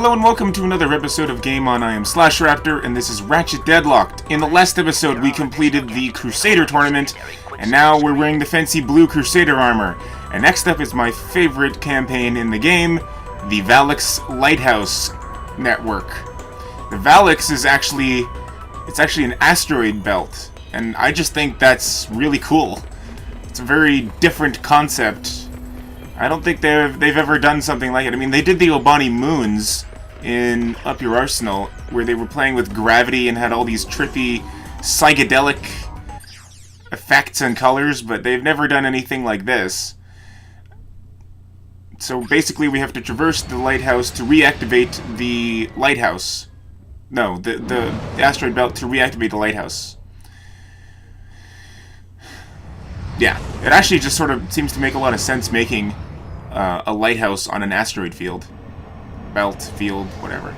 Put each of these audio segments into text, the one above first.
Hello and welcome to another episode of Game On. I am Raptor, and this is Ratchet Deadlocked. In the last episode, we completed the Crusader tournament, and now we're wearing the fancy blue Crusader armor. And next up is my favorite campaign in the game, the Valix Lighthouse Network. The Valix is actually an asteroid belt, and I just think that's really cool. It's a very different concept. I don't think they've ever done something like it. I mean, they did the Obani Moons in Up Your Arsenal, where they were playing with gravity and had all these trippy, psychedelic effects and colors, but they've never done anything like this. So basically, we have to traverse the lighthouse to reactivate the lighthouse. No, the asteroid belt to reactivate the lighthouse. Yeah, it actually just sort of seems to make a lot of sense making a lighthouse on an asteroid field. Belt, field, whatever.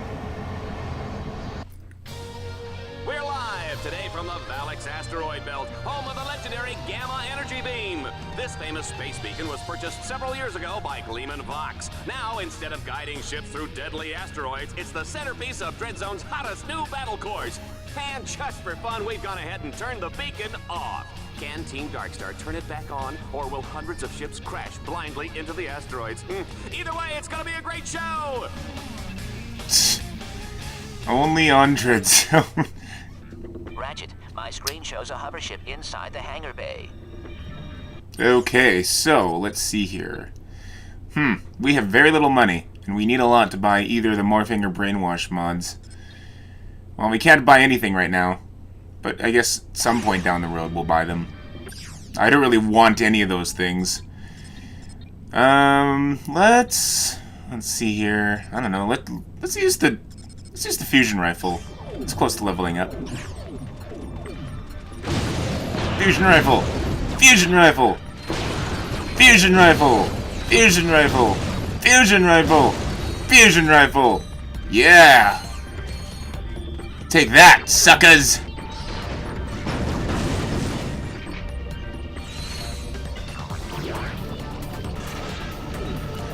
We're live today from the Valix asteroid belt, home of the legendary Gamma energy beam. This famous space beacon was purchased several years ago by Gleeman Vox. Now, instead of guiding ships through deadly asteroids, it's the centerpiece of DreadZone's hottest new battle course. And just for fun, we've gone ahead and turned the beacon off. Can Team Darkstar turn it back on, or will hundreds of ships crash blindly into the asteroids? Either way, it's gonna be a great show! Only on DreadZone. Ratchet, my screen shows a hover ship inside the hangar bay. Okay, so let's see here. We have very little money, and we need a lot to buy either the Morphing or Brainwash mods. Well, we can't buy anything right now, but I guess at some point down the road we'll buy them. I don't really want any of those things. Let's see here. I don't know. Let's use the fusion rifle. It's close to leveling up. Fusion rifle. Fusion rifle. Fusion rifle. Fusion rifle. Fusion rifle. Fusion rifle. Yeah. Take that, suckers.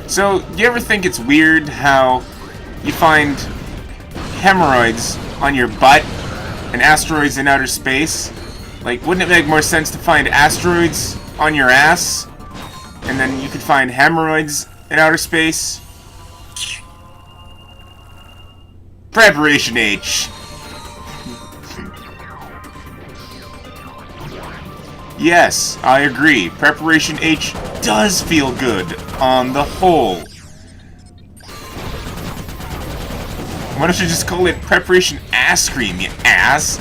So, do you ever think it's weird how you find hemorrhoids on your butt and asteroids in outer space? Like, wouldn't it make more sense to find asteroids on your ass, and then you could find hemorrhoids in outer space? Preparation H. Yes, I agree. Preparation H does feel good on the whole. Why don't you just call it Preparation Ass Cream, you ass?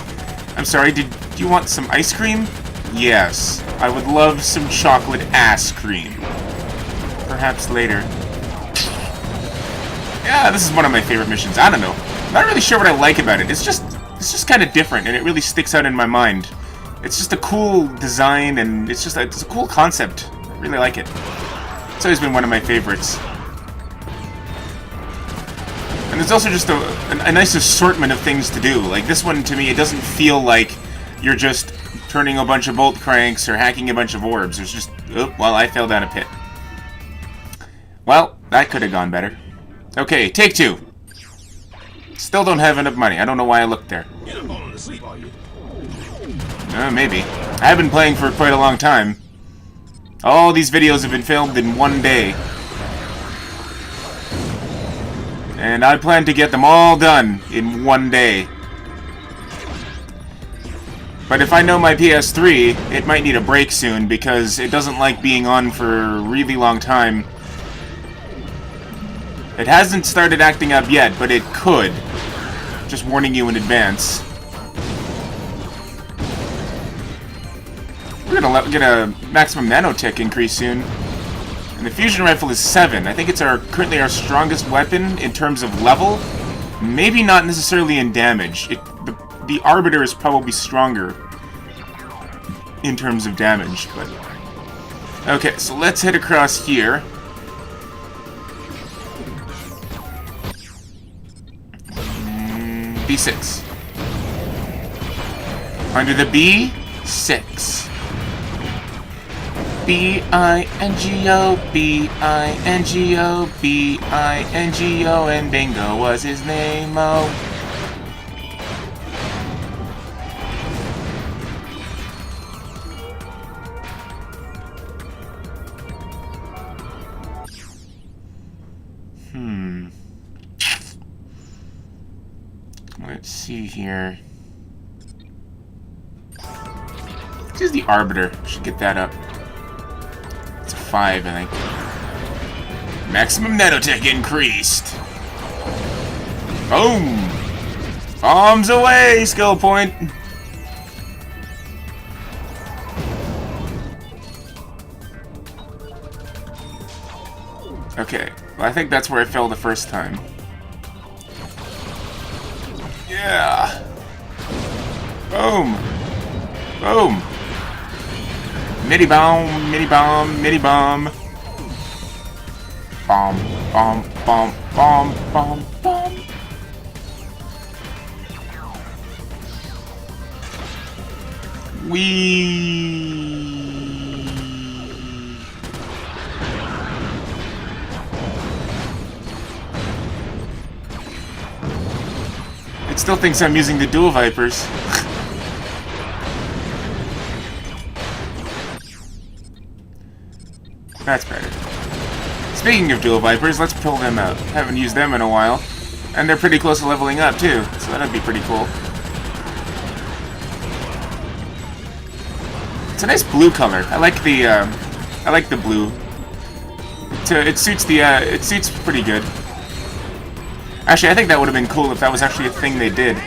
I'm sorry, do you want some ice cream? Yes, I would love some chocolate ass cream. Perhaps later. Yeah, this is one of my favorite missions. I don't know. I'm not really sure what I like about it. It's just kind of different, and it really sticks out in my mind. It's just a cool design, and it's a cool concept. I really like it. It's always been one of my favorites. And there's also just a nice assortment of things to do. Like this one, to me, it doesn't feel like you're just turning a bunch of bolt cranks or hacking a bunch of orbs. There's just, oh, well, I fell down a pit. Well, that could have gone better. Okay, take two. Still don't have enough money. I don't know why I looked there. Maybe. I have been playing for quite a long time. All these videos have been filmed in one day. And I plan to get them all done in one day. But if I know my PS3, it might need a break soon because it doesn't like being on for a really long time. It hasn't started acting up yet, but it could. Just warning you in advance. We're gonna get a maximum nanotech increase soon. And the fusion rifle is 7. I think it's currently our strongest weapon in terms of level. Maybe not necessarily in damage. The Arbiter is probably stronger in terms of damage, but... Okay, so let's head across here. B6. Under the B6. B-I-N-G-O, B-I-N-G-O, B-I-N-G-O, and Bingo was his name-o. Let's see here. This is the Arbiter. Should get that up. It's a 5, I think. Maximum nanotech increased. Boom! Bombs away, skill point. Okay, well, I think that's where I fell the first time. Yeah! Boom! Boom! Midi bomb, midi bomb, midi bomb. Bomb, bomb, bomb, bomb, bomb, bomb. Whee! It still thinks I'm using the dual Vipers. That's better. Speaking of dual Vipers, let's pull them out. Haven't used them in a while. And they're pretty close to leveling up, too. So that'd be pretty cool. It's a nice blue color. I like the blue. It suits it suits pretty good. Actually, I think that would have been cool if that was actually a thing they did.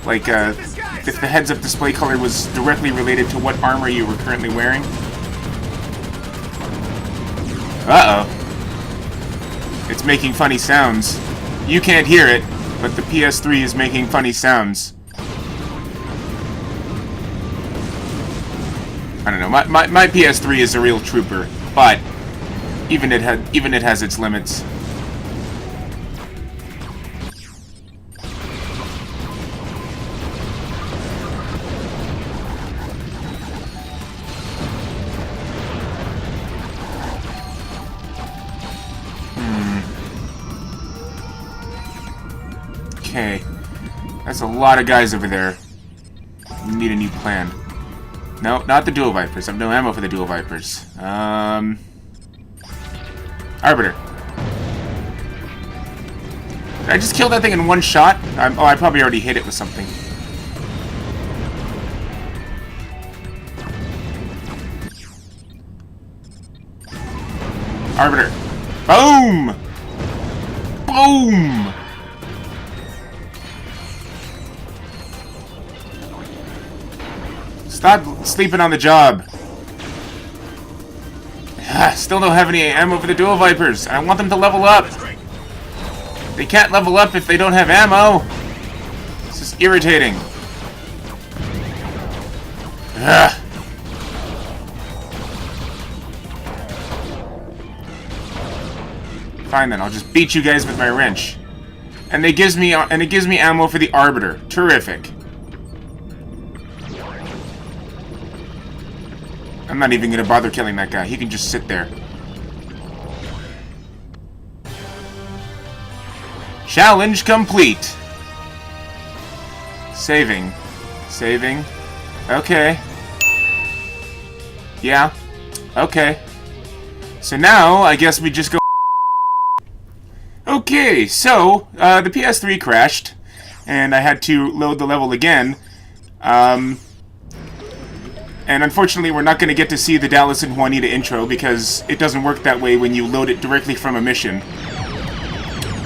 Like, if the heads-up display color was directly related to what armor you were currently wearing. Uh-oh. It's making funny sounds. You can't hear it, but the PS3 is making funny sounds. I don't know. My PS3 is a real trooper, but even it has its limits. Okay. That's a lot of guys over there. We need a new plan. No, not the dual Vipers. I have no ammo for the dual Vipers. Arbiter. Did I just kill that thing in one shot? Oh, I probably already hit it with something. Arbiter. Boom! Boom! Stop sleeping on the job. Still don't have any ammo for the dual Vipers. I want them to level up. They can't level up if they don't have ammo. This is irritating. Ugh. Fine then, I'll just beat you guys with my wrench. And it gives me ammo for the Arbiter. Terrific. I'm not even gonna bother killing that guy. He can just sit there. Challenge complete. Saving. Saving. Okay. Yeah. Okay. So now, I guess we just go... Okay, so, the PS3 crashed, and I had to load the level again. And unfortunately, we're not going to get to see the Dallas and Juanita intro, because it doesn't work that way when you load it directly from a mission.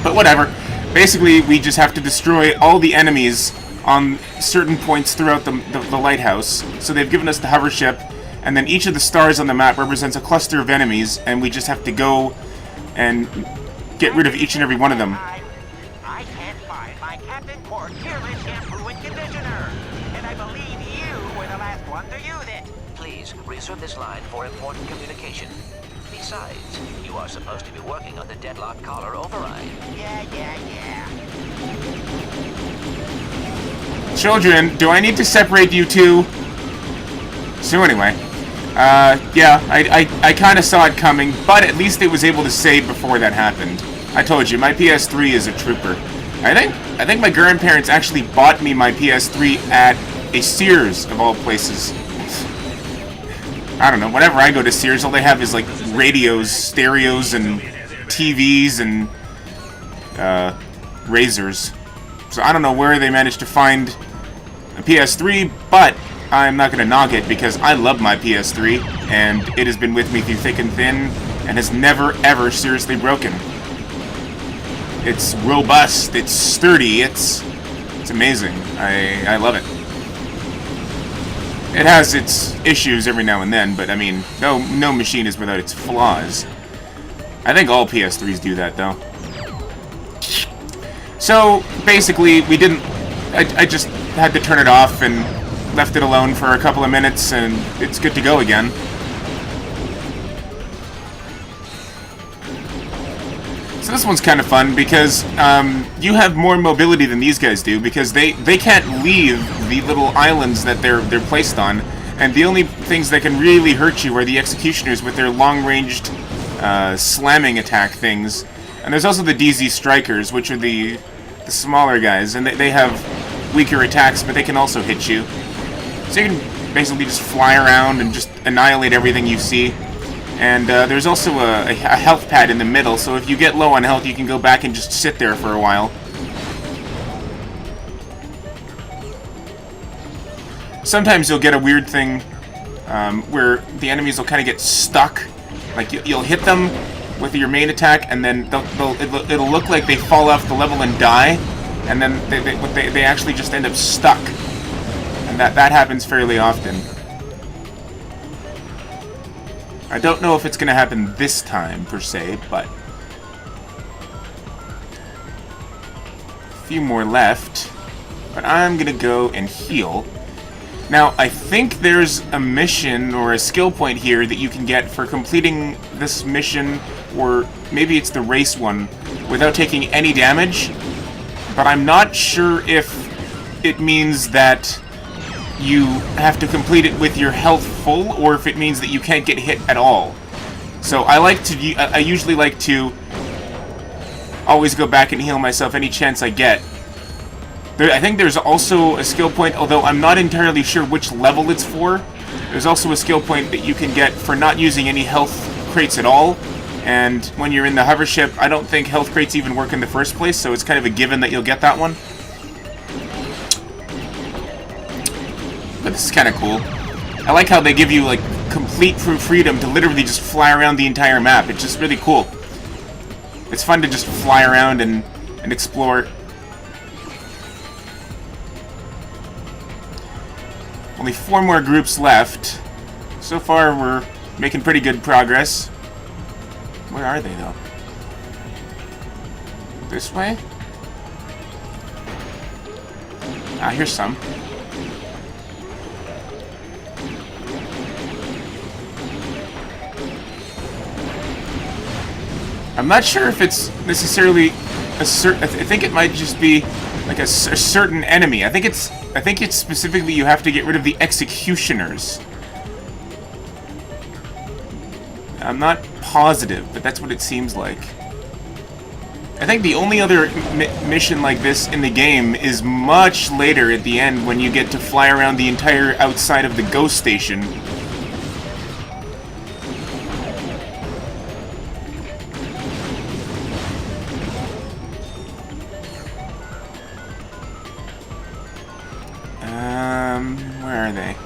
But whatever. Basically, we just have to destroy all the enemies on certain points throughout the lighthouse. So they've given us the hover ship, and then each of the stars on the map represents a cluster of enemies, and we just have to go and get rid of each and every one of them. I can't find my Captain Quark Careless Shampoo and Conditioner, and I believe you were the last one to use it. Please, reserve this line for important communication. Besides, you are supposed to be working on the Deadlocked collar override. Yeah. Children, do I need to separate you two? So anyway, Yeah, I kind of saw it coming, but at least it was able to save before that happened. I told you, my PS3 is a trooper. I think my grandparents actually bought me my PS3 at a Sears, of all places. I don't know, whenever I go to Sears, all they have is, like, radios, stereos, and TVs, and, razors. So I don't know where they managed to find a PS3, but I'm not going to knock it, because I love my PS3, and it has been with me through thick and thin, and has never, ever seriously broken. It's robust, it's sturdy, it's amazing. I love it. It has its issues every now and then, but I mean, no machine is without its flaws. I think all PS3s do that, though. So, basically, we didn't... I just had to turn it off and left it alone for a couple of minutes, and it's good to go again. So this one's kind of fun because you have more mobility than these guys do, because they can't leave the little islands that they're placed on, and the only things that can really hurt you are the executioners with their long-ranged slamming attack things. And there's also the DZ strikers, which are the smaller guys, and they have weaker attacks, but they can also hit you. So you can basically just fly around and just annihilate everything you see. And there's also a health pad in the middle, so if you get low on health, you can go back and just sit there for a while. Sometimes you'll get a weird thing where the enemies will kind of get stuck. Like, you'll hit them with your main attack, and then it'll look like they fall off the level and die, and then they actually just end up stuck. And that happens fairly often. I don't know if it's going to happen this time, per se, but... a few more left. But I'm going to go and heal. Now, I think there's a mission or a skill point here that you can get for completing this mission, or maybe it's the race one, without taking any damage. But I'm not sure if it means that you have to complete it with your health full, or if it means that you can't get hit at all. So I usually like to always go back and heal myself any chance I get. I think there's also a skill point, although I'm not entirely sure which level it's for. There's also a skill point that you can get for not using any health crates at all. And when you're in the hover ship, I don't think health crates even work in the first place, so it's kind of a given that you'll get that one. But this is kind of cool. I like how they give you, like, complete freedom to literally just fly around the entire map. It's just really cool. It's fun to just fly around and explore. Only 4 more groups left. So far, we're making pretty good progress. Where are they, though? This way? Ah, here's some. I'm not sure if it's necessarily a certain... I think it might just be like a certain enemy. I think it's specifically you have to get rid of the executioners. I'm not positive, but that's what it seems like. I think the only other mission like this in the game is much later at the end, when you get to fly around the entire outside of the ghost station. Where are they?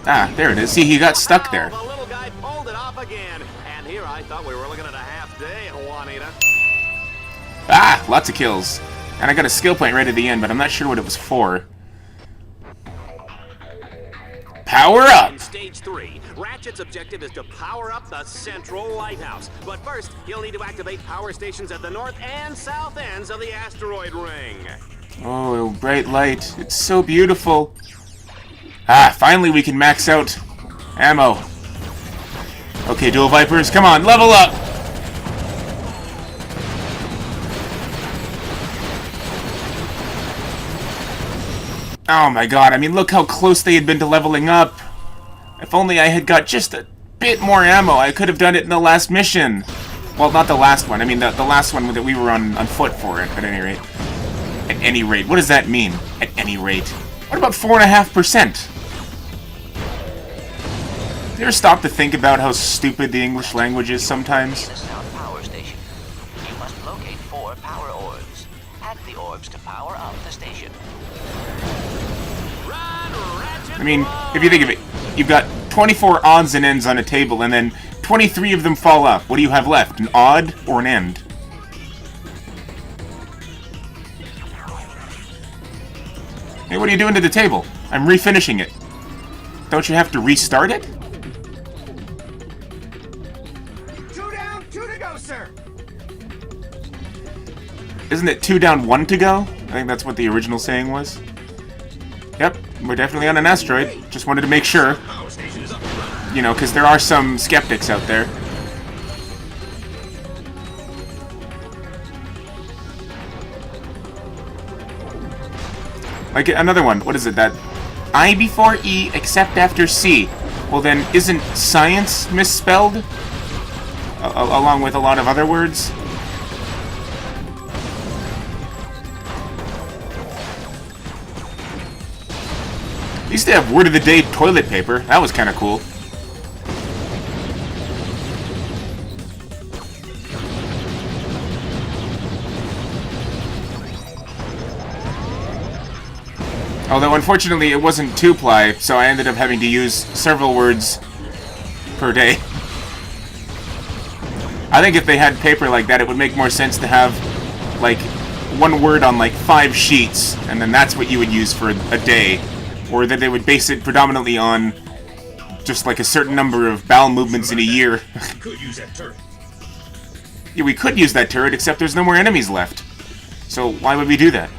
Ah, there it is. See, he got stuck there. The little guy pulled it off again. And here I thought we were looking at a half day, Juanita. Ah, lots of kills. And I got a skill point right at the end, but I'm not sure what it was for. Power up! In Stage 3, Ratchet's objective is to power up the central lighthouse. But first, he'll need to activate power stations at the north and south ends of the asteroid ring. Oh, bright light. It's so beautiful. Ah, finally we can max out ammo. Okay, Dual Vipers, come on, level up! Oh my god, I mean, look how close they had been to leveling up. If only I had got just a bit more ammo, I could have done it in the last mission. Well, not the last one. I mean, the last one that we were on foot for it, at any rate. At any rate. What does that mean? At any rate. What about 4.5%? Do you ever stop to think about how stupid the English language is sometimes? In the south power station. You must locate 4 power orbs. Hack the orbs to power up the station. I mean, if you think of it, you've got 24 odds and ends on a table, and then 23 of them fall up. What do you have left? An odd or an end? Hey, what are you doing to the table? I'm refinishing it. Don't you have to restart it? 2 down, 2 to go, sir. Isn't it 2 down, 1 to go? I think that's what the original saying was. Yep, we're definitely on an asteroid. Just wanted to make sure. You know, because there are some skeptics out there. Like another one. What is it? That I before E except after C. Well then, isn't science misspelled? Along with a lot of other words? At least they have word of the day toilet paper. That was kind of cool. Although, unfortunately, it wasn't 2-ply, so I ended up having to use several words per day. I think if they had paper like that, it would make more sense to have, like, 1 word on, like, 5 sheets, and then that's what you would use for a day. Or that they would base it predominantly on just, like, a certain number of bowel movements in a year. Could use that turret. Yeah, we could use that turret, except there's no more enemies left. So why would we do that?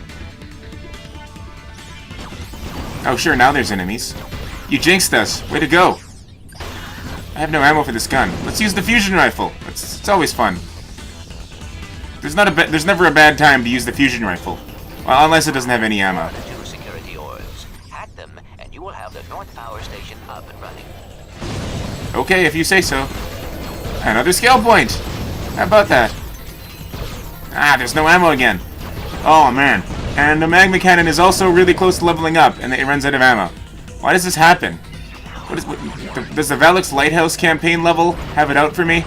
Oh, sure, now there's enemies. You jinxed us. Way to go. I have no ammo for this gun. Let's use the fusion rifle. It's always fun. There's never a bad time to use the fusion rifle. Well, unless it doesn't have any ammo. The 2 security orbs. Hack them, and you will have the North Power Station up and running. Okay, if you say so. Another skill point. How about that? Ah, there's no ammo again. Oh, man. And the magma cannon is also really close to leveling up, and it runs out of ammo. Why does this happen? Does the Valix Lighthouse campaign level have it out for me?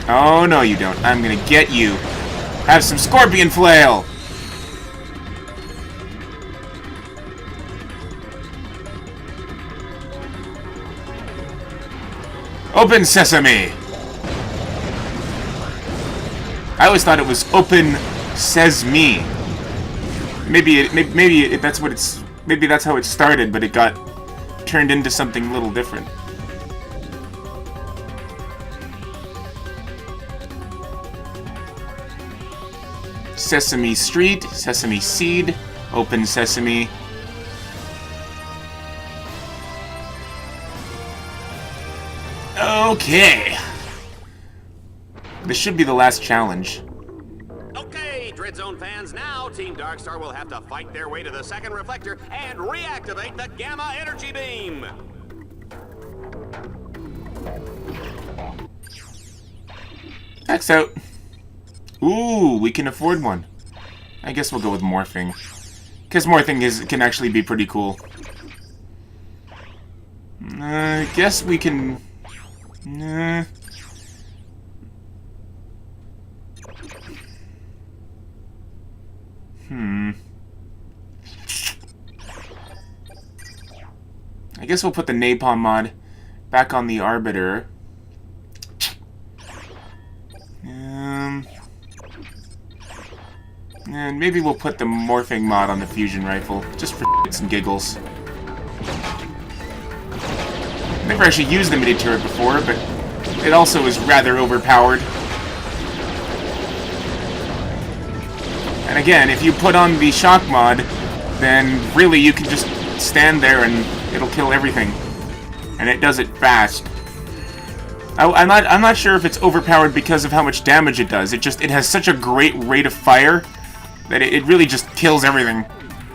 Oh, no you don't. I'm gonna get you. Have some scorpion flail! Open sesame! I always thought it was open says me. Maybe that's what it's. Maybe that's how it started, but it got turned into something a little different. Sesame Street, Sesame Seed, Open Sesame. Okay. This should be the last challenge. Okay, DreadZone fans, now Team Darkstar will have to fight their way to the second reflector and reactivate the Gamma Energy Beam. X out. Ooh, we can afford one. I guess we'll go with morphing. Because morphing can actually be pretty cool. I guess we can... I guess we'll put the napalm mod back on the Arbiter. And maybe we'll put the morphing mod on the fusion rifle, just for shits and giggles. I've never actually used the midi turret before, but it also is rather overpowered. And again, if you put on the shock mod, then really you can just stand there and it'll kill everything. And it does it fast. I'm not sure if it's overpowered because of how much damage it does. It has such a great rate of fire that it really just kills everything.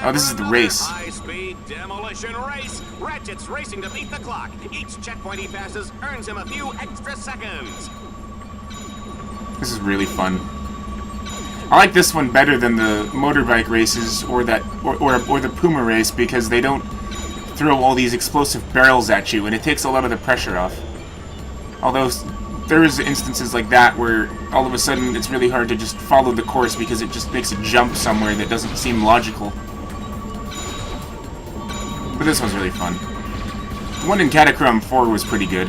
Oh, this is the race. High-speed demolition race. Ratchet's racing to beat the clock. Each checkpoint he passes earns him a few extra seconds. This is really fun. I like this one better than the motorbike races or the Puma race because they don't throw all these explosive barrels at you and it takes a lot of the pressure off. Although there's instances like that where all of a sudden it's really hard to just follow the course because it just makes a jump somewhere that doesn't seem logical. But this one's really fun. The one in Catachrome 4 was pretty good.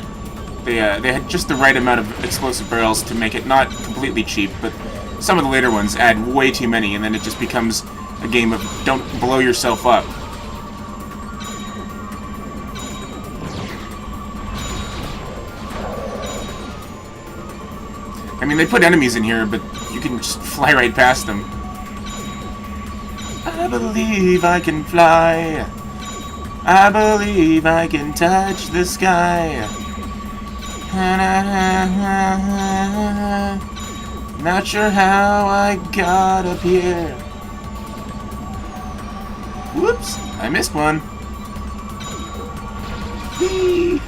They had just the right amount of explosive barrels to make it not completely cheap, but some of the later ones add way too many, and then it just becomes a game of don't blow yourself up. I mean, they put enemies in here, but you can just fly right past them. I believe I can fly. I believe I can touch the sky. Not sure how I got up here. Whoops, I missed one. Whee!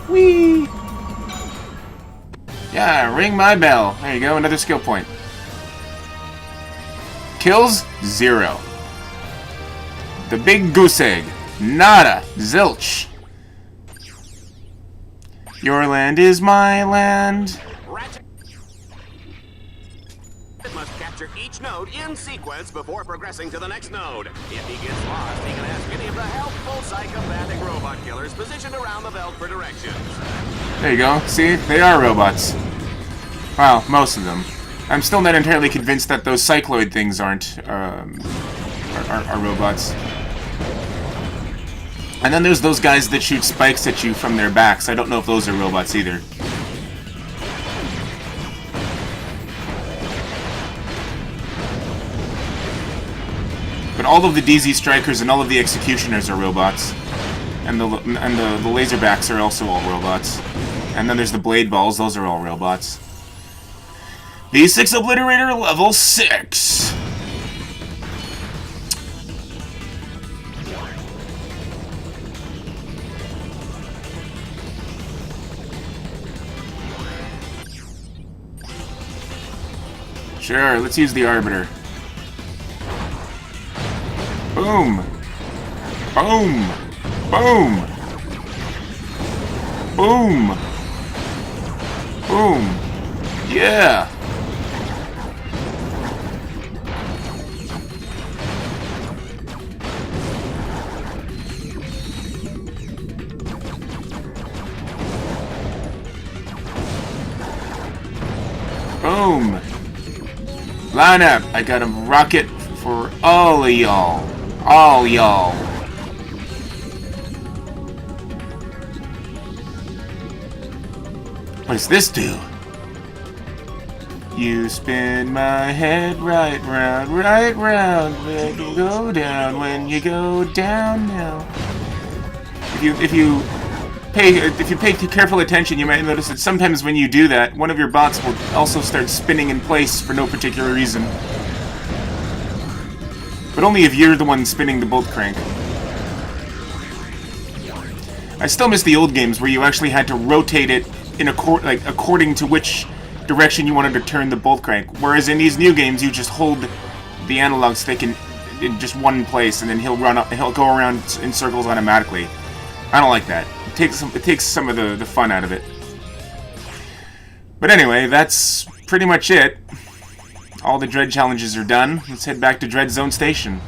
Whee! Yeah, ring my bell. There you go, another skill point. Kills, 0. The big goose egg. Nada. Zilch. Your land is my land. Ratchet must capture each node in sequence before progressing to the next node. If he gets lost, he can ask any of the helpful psychopathic robot killers positioned around the belt for directions. There you go. See? They are robots. Well, most of them. I'm still not entirely convinced that those cycloid things are robots. And then there's those guys that shoot spikes at you from their backs. I don't know if those are robots either. But all of the DZ Strikers and all of the Executioners are robots. And the Laserbacks are also all robots. And then there's the Blade Balls, those are all robots. V6 Obliterator level 6! Sure, let's use the Arbiter. Boom! Boom! Boom! Boom! Boom! Yeah! Boom! Line up! I got a rocket for all of y'all. All y'all. What does this do? You spin my head right round, make it go down when you go down now. If you pay careful attention, you might notice that sometimes when you do that, one of your bots will also start spinning in place for no particular reason. But only if you're the one spinning the bolt crank. I still miss the old games where you actually had to rotate it in according to which direction you wanted to turn the bolt crank. Whereas in these new games, you just hold the analog stick in just one place, and then he'll go around in circles automatically. I don't like that. It takes some of the fun out of it. But anyway, that's pretty much it. All the Dread challenges are done. Let's head back to DreadZone Station.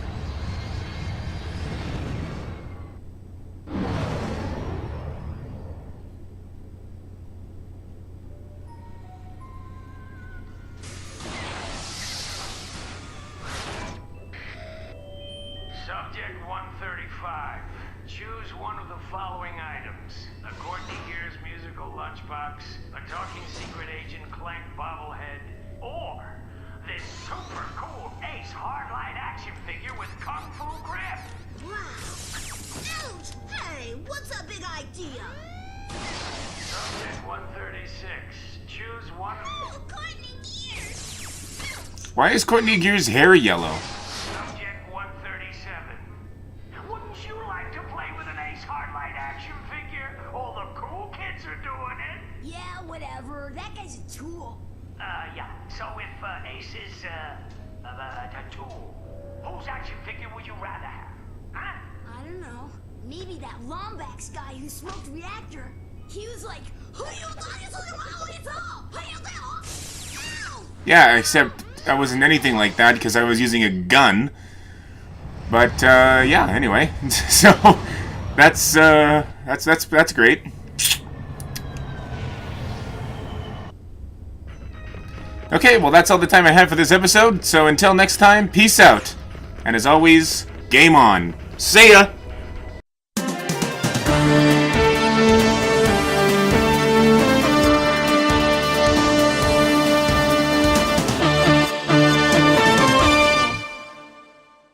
Subject 135. Choose one of the following items. A Courtney Gears musical lunchbox, a talking secret agent Clank bobblehead, or this super cool Ace Hardline action figure with Kung Fu grip. Wow. Ouch! Hey, what's a big idea? Subject 136. Choose one of... Oh, Courtney Gears! Why is Courtney Gears' hair yellow? Subject 137. Yeah. So if Ace is a tool, whose action figure would you rather have? Huh? I don't know. Maybe that Lombax guy who smoked reactor. He was like, Yeah, except I wasn't anything like that because I was using a gun. But yeah. Anyway, so that's great. Okay, well that's all the time I have for this episode. So until next time, peace out. And as always, game on. See ya!